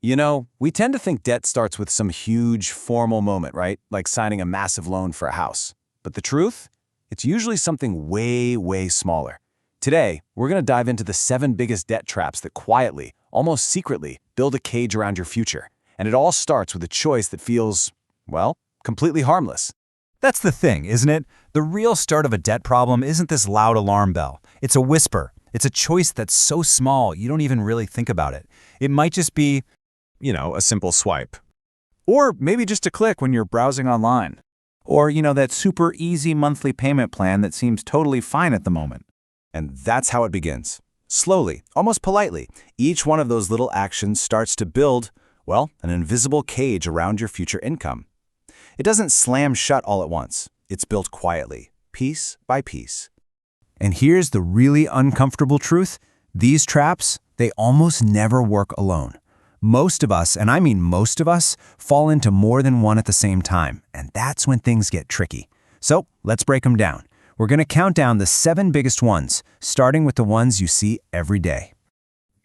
You know, we tend to think debt starts with some huge formal moment, right? Like signing a massive loan for a house. But the truth? It's usually something way, way smaller. Today, we're going to dive into the 7 biggest debt traps that quietly, almost secretly, build a cage around your future. And it all starts with a choice that feels, well, completely harmless. That's the thing, isn't it? The real start of a debt problem isn't this loud alarm bell. It's a whisper. It's a choice that's so small you don't even really think about it. It might just be, A simple swipe. Or maybe just a click when you're browsing online. or, that super easy monthly payment plan that seems totally fine at the moment. And that's how it begins. Slowly, almost politely, each one of those little actions starts to build, well, an invisible cage around your future income. It doesn't slam shut all at once. It's built quietly, piece by piece. And here's the really uncomfortable truth. These traps, they almost never work alone. Most of us, and I mean most of us, fall into more than one at the same time, and that's when things get tricky. So let's break them down. We're going to count down the 7 biggest ones, starting with the ones you see every day.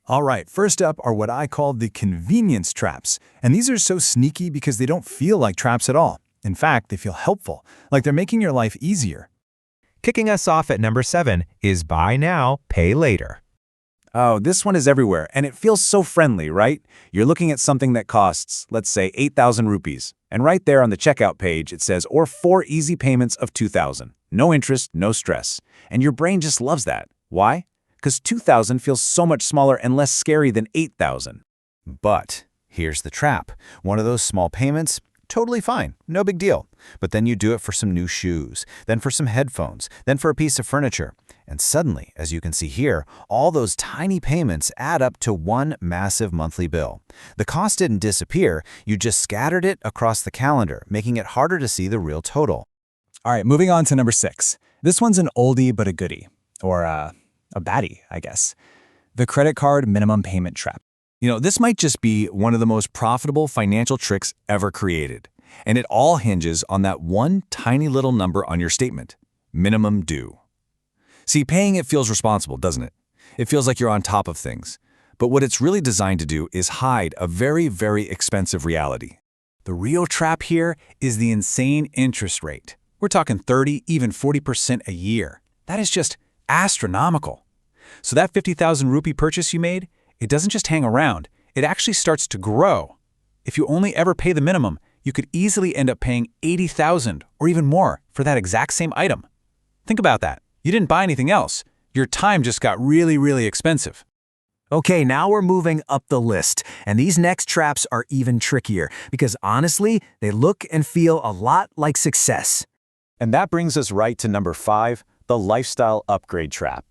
All right, first up are what I call the convenience traps. And these are so sneaky because they don't feel like traps at all. In fact, they feel helpful, like they're making your life easier. Kicking us off at number 7 is buy now, pay later. Oh, this one is everywhere, and it feels so friendly, right? You're looking at something that costs, let's say, 8,000 rupees. And right there on the checkout page, it says, or 4 easy payments of 2,000. No interest, no stress. And your brain just loves that. Why? Because 2,000 feels so much smaller and less scary than 8,000. But here's the trap. One of those small payments, totally fine, no big deal. But then you do it for some new shoes, then for some headphones, then for a piece of furniture. And suddenly, as you can see here, all those tiny payments add up to one massive monthly bill. The cost didn't disappear, you just scattered it across the calendar, making it harder to see the real total. All right, moving on to number 6. This one's an oldie but a goodie, or a baddie, I guess. The credit card minimum payment trap. This might just be one of the most profitable financial tricks ever created. And it all hinges on that one tiny little number on your statement, minimum due. See, paying it feels responsible, doesn't it? It feels like you're on top of things. But what it's really designed to do is hide a very, very expensive reality. The real trap here is the insane interest rate. We're talking 30, even 40% a year. That is just astronomical. So that 50,000 rupee purchase you made, it doesn't just hang around. It actually starts to grow. If you only ever pay the minimum, you could easily end up paying 80,000 or even more for that exact same item. Think about that. You didn't buy anything else. Your time just got really, really expensive. Okay, now we're moving up the list, and these next traps are even trickier because honestly, they look and feel a lot like success. And that brings us right to number 5, the lifestyle upgrade trap.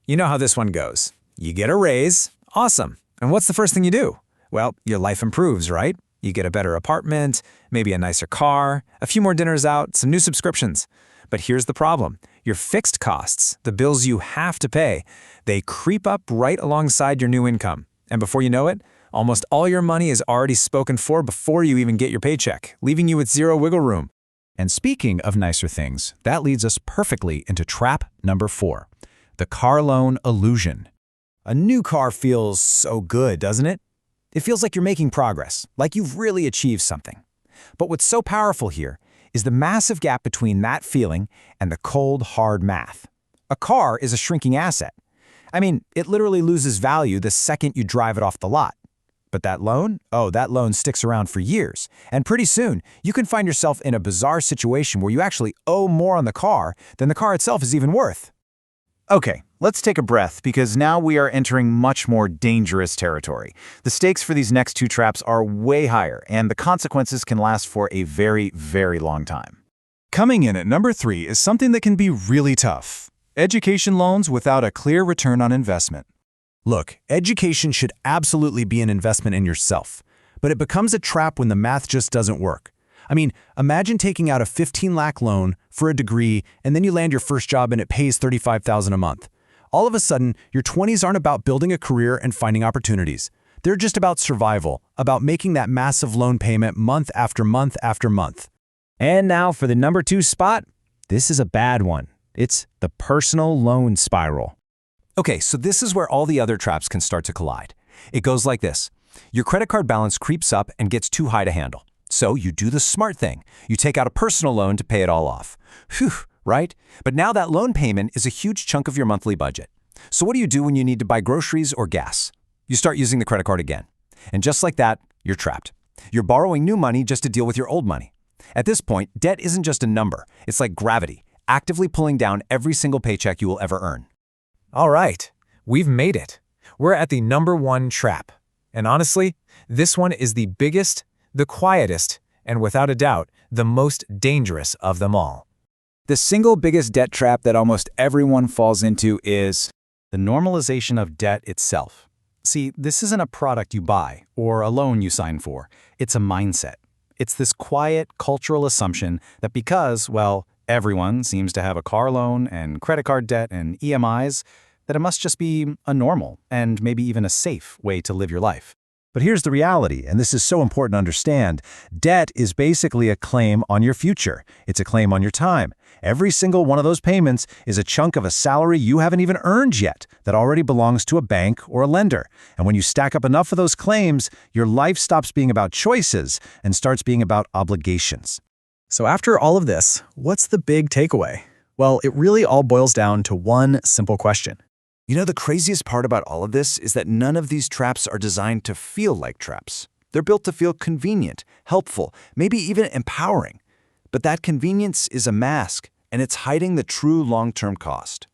You know how this one goes. You get a raise, awesome. And what's the first thing you do? Well, your life improves, right? You get a better apartment, maybe a nicer car, a few more dinners out, some new subscriptions. But here's the problem. Your fixed costs, the bills you have to pay, they creep up right alongside your new income. And before you know it, almost all your money is already spoken for before you even get your paycheck, leaving you with zero wiggle room. And speaking of nicer things, that leads us perfectly into trap number 4, the car loan illusion. A new car feels so good, doesn't it? It feels like you're making progress, like you've really achieved something. But what's so powerful here is the massive gap between that feeling and the cold, hard math. A car is a shrinking asset. I mean, it literally loses value the second you drive it off the lot. But that loan? Oh, that loan sticks around for years. And pretty soon, you can find yourself in a bizarre situation where you actually owe more on the car than the car itself is even worth. Okay, let's take a breath because now we are entering much more dangerous territory. The stakes for these next 2 traps are way higher, and the consequences can last for a very, very long time. Coming in at number 3 is something that can be really tough. Education loans without a clear return on investment. Look, education should absolutely be an investment in yourself, but it becomes a trap when the math just doesn't work. I mean, imagine taking out a 15 lakh loan for a degree and then you land your first job and it pays 35,000 a month. All of a sudden, your 20s aren't about building a career and finding opportunities. They're just about survival, about making that massive loan payment month after month after month. And now for the number 2 spot, this is a bad one. It's the personal loan spiral. Okay, so this is where all the other traps can start to collide. It goes like this. Your credit card balance creeps up and gets too high to handle. So you do the smart thing. You take out a personal loan to pay it all off. Phew, right? But now that loan payment is a huge chunk of your monthly budget. So what do you do when you need to buy groceries or gas? You start using the credit card again. And just like that, you're trapped. You're borrowing new money just to deal with your old money. At this point, debt isn't just a number. It's like gravity, actively pulling down every single paycheck you will ever earn. All right, we've made it. We're at the number 1 trap. And honestly, this one is the biggest, the quietest, and without a doubt, the most dangerous of them all. The single biggest debt trap that almost everyone falls into is The normalization of debt itself. See, this isn't a product you buy or a loan you sign for. It's a mindset. It's this quiet, cultural assumption that because, well, everyone seems to have a car loan and credit card debt and EMIs, that it must just be a normal and maybe even a safe way to live your life. But here's the reality, and this is so important to understand. Debt is basically a claim on your future. It's a claim on your time. Every single one of those payments is a chunk of a salary you haven't even earned yet that already belongs to a bank or a lender. And when you stack up enough of those claims, your life stops being about choices and starts being about obligations. So after all of this, what's the big takeaway? Well, it really all boils down to one simple question. You know, the craziest part about all of this is that none of these traps are designed to feel like traps. They're built to feel convenient, helpful, maybe even empowering. But that convenience is a mask, and it's hiding the true long-term cost.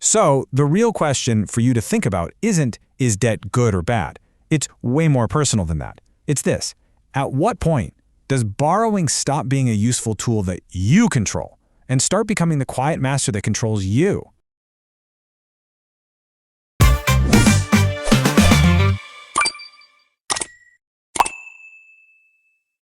So, the real question for you to think about isn't, is debt good or bad? It's way more personal than that. It's this: at what point does borrowing stop being a useful tool that you control and start becoming the quiet master that controls you?